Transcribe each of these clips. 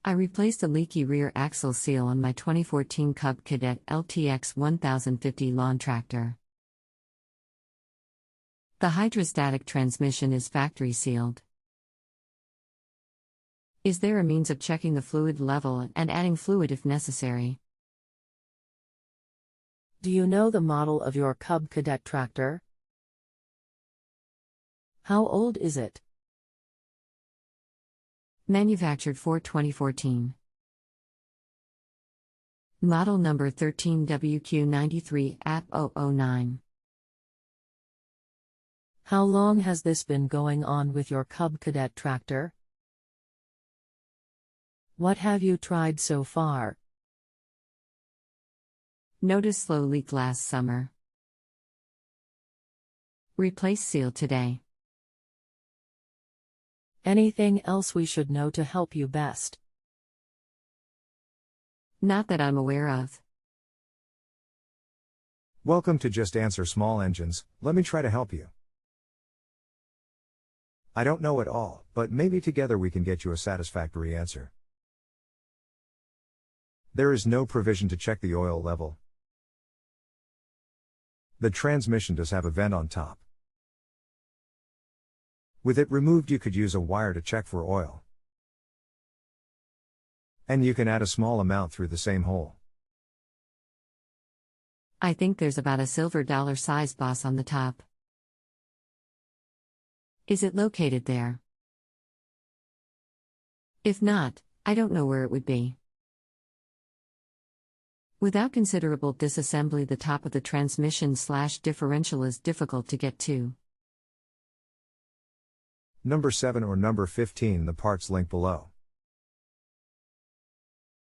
I replaced the leaky rear axle seal on my 2014 Cub Cadet LTX 1050 lawn tractor. The hydrostatic transmission is factory sealed. Is there a means of checking the fluid level and adding fluid if necessary? Do you know the model of your Cub Cadet tractor? How old is it? Manufactured for 2014. Model number 13WQ93 AP009. How long has this been going on with your Cub Cadet tractor? What have you tried so far? Noticed slow leak last summer. Replace seal today. Anything else we should know to help you best? Not that I'm aware of. Welcome to Just Answer Small Engines. Let me try to help you. I don't know it all, but maybe together we can get you a satisfactory answer. There is no provision to check the oil level. The transmission does have a vent on top. With it removed, you could use a wire to check for oil. And you can add a small amount through the same hole. I think there's about a silver dollar-sized boss on the top. Is it located there? If not, I don't know where it would be. Without considerable disassembly, the top of the transmission/differential is difficult to get to. Number 7 or number 15, the parts link below.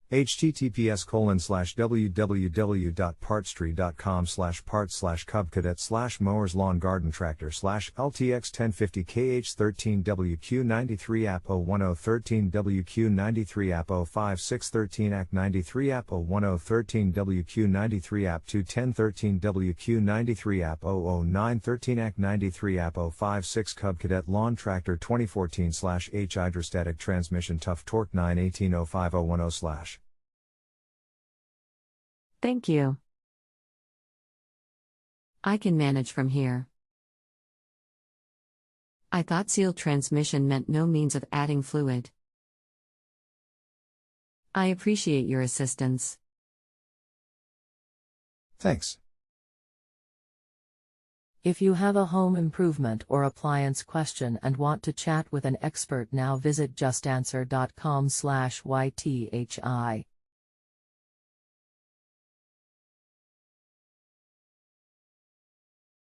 https://www.parts3.com/parts/cubcadet/LTX1050KH13WQ93AP01013WQ93AP05613Act93AP056 Cub Cadet Lawn Tractor 2014/H hydrostatic transmission tough torque 9180510/. Thank you. I can manage from here. I thought sealed transmission meant no means of adding fluid. I appreciate your assistance. Thanks. If you have a home improvement or appliance question and want to chat with an expert now, visit JustAnswer.com/YTHI.